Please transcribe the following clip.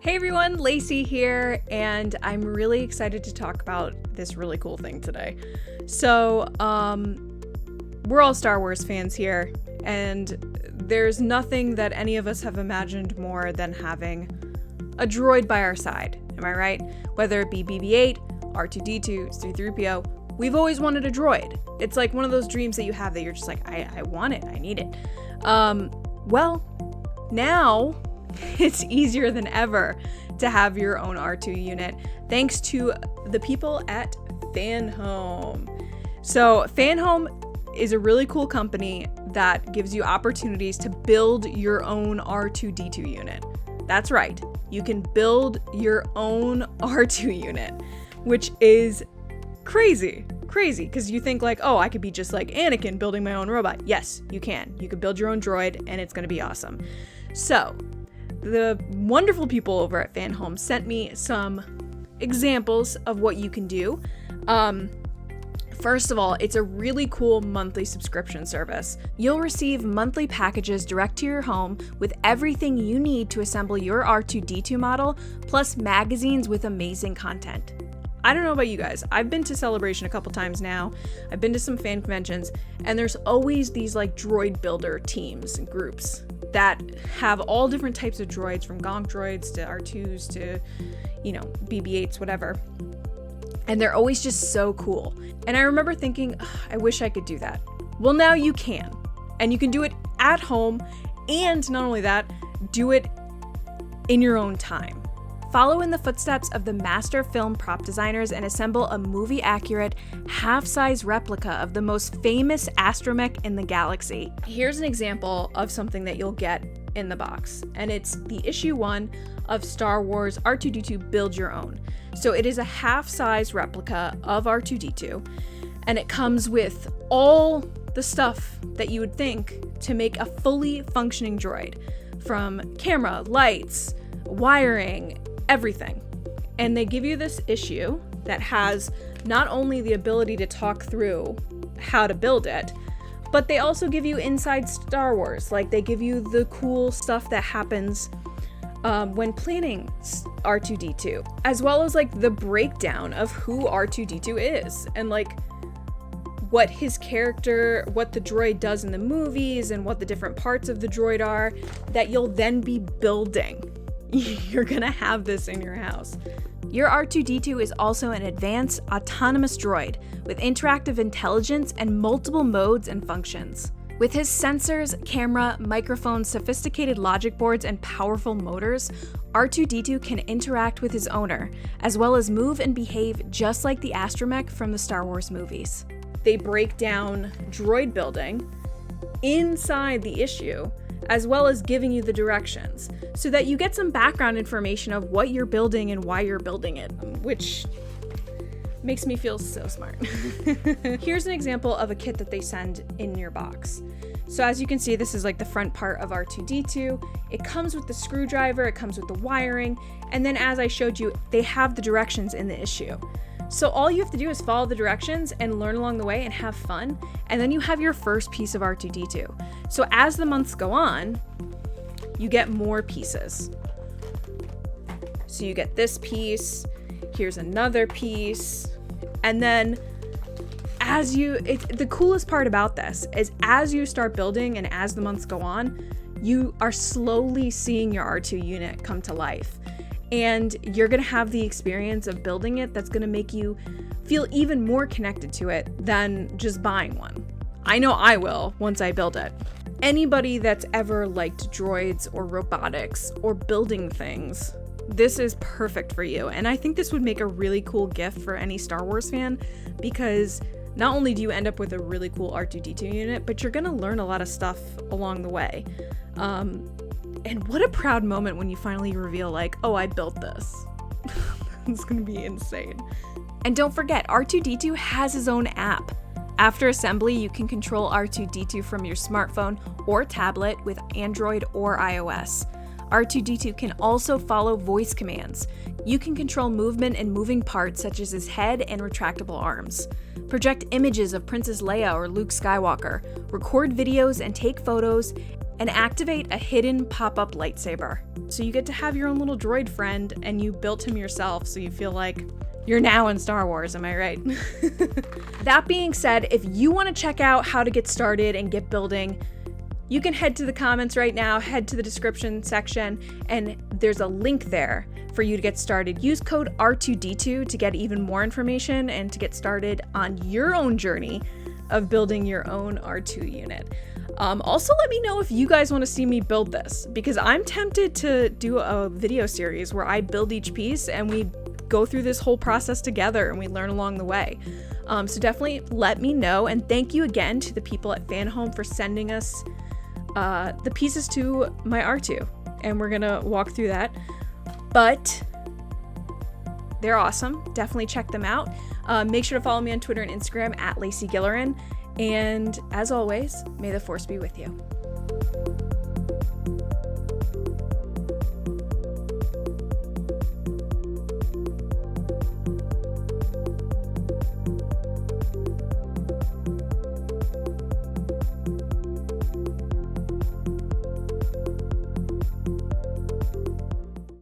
Hey everyone, Lacey here, and I'm really excited to talk about this really cool thing today. So, we're all Star Wars fans here, and there's nothing that any of us have imagined more than having a droid by our side. Am I right? Whether it be BB-8, R2-D2, C-3PO, we've always wanted a droid. It's like one of those dreams that you have that you're just like, I want it, I need it. Well, now it's easier than ever to have your own R2 unit thanks to the people at FanHome. So FanHome is a really cool company that gives you opportunities to build your own R2-D2 unit. That's right, you can build your own R2 unit, which is crazy because you think like, oh, I could be just like Anakin building my own robot. Yes, you can. You could build your own droid and it's going to be awesome. So the wonderful people over at FanHome sent me some examples of what you can do. First of all, it's a really cool monthly subscription service. You'll receive monthly packages direct to your home with everything you need to assemble your R2-D2 model, plus magazines with amazing content. I don't know about you guys, I've been to Celebration a couple times now, I've been to some fan conventions, and there's always these like droid builder teams and groups that have all different types of droids, from gonk droids to R2s to, BB-8s, whatever. And they're always just so cool. And I remember thinking, I wish I could do that. Well, now you can. And you can do it at home, and not only that, do it in your own time. Follow in the footsteps of the master film prop designers and assemble a movie-accurate, half-size replica of the most famous astromech in the galaxy. Here's an example of something that you'll get in the box, and it's the issue 1 of Star Wars R2-D2 Build Your Own. So it is a half-size replica of R2-D2, and it comes with all the stuff that you would think to make a fully functioning droid, from camera, lights, wiring, everything. And they give you this issue that has not only the ability to talk through how to build it, but they also give you inside Star Wars. Like, they give you the cool stuff that happens when planning R2-D2, as well as like the breakdown of who R2-D2 is and like what his character, what the droid does in the movies, and what the different parts of the droid are that you'll then be building. You're gonna have this in your house. Your R2-D2 is also an advanced autonomous droid with interactive intelligence and multiple modes and functions. With his sensors, camera, microphone, sophisticated logic boards, and powerful motors, R2-D2 can interact with his owner, as well as move and behave just like the astromech from the Star Wars movies. They break down droid building inside the issue, as well as giving you the directions, so that you get some background information of what you're building and why you're building it, which makes me feel so smart. Here's an example of a kit that they send in your box. So as you can see, this is like the front part of R2-D2. It comes with the screwdriver, it comes with the wiring, and then as I showed you, they have the directions in the issue. So all you have to do is follow the directions and learn along the way and have fun, and then you have your first piece of R2-D2. So as the months go on, you get more pieces. So you get this piece, here's another piece, and then the coolest part about this is as you start building and as the months go on, you are slowly seeing your R2 unit come to life. And you're gonna have the experience of building it that's gonna make you feel even more connected to it than just buying one. I know I will once I build it. Anybody that's ever liked droids or robotics or building things, this is perfect for you. And I think this would make a really cool gift for any Star Wars fan, because not only do you end up with a really cool R2-D2 unit, but you're gonna learn a lot of stuff along the way. And what a proud moment when you finally reveal like, oh, I built this. It's gonna be insane. And don't forget, R2-D2 has his own app. After assembly, you can control R2-D2 from your smartphone or tablet with Android or iOS. R2-D2 can also follow voice commands. You can control movement and moving parts such as his head and retractable arms. Project images of Princess Leia or Luke Skywalker, record videos and take photos, and activate a hidden pop-up lightsaber. So you get to have your own little droid friend, and you built him yourself, so you feel like you're now in Star Wars, am I right? That being said, if you want to check out how to get started and get building, you can head to the comments right now, head to the description section, and there's a link there for you to get started. Use code R2-D2 to get even more information and to get started on your own journey of building your own R2 unit. Also, let me know if you guys want to see me build this, because I'm tempted to do a video series where I build each piece and we go through this whole process together and we learn along the way. So definitely let me know, and thank you again to the people at Fan Home for sending us the pieces to my R2, and we're gonna walk through that. But they're awesome. Definitely check them out. Make sure to follow me on Twitter and Instagram at Lacey Gilleran. And as always, may the Force be with you.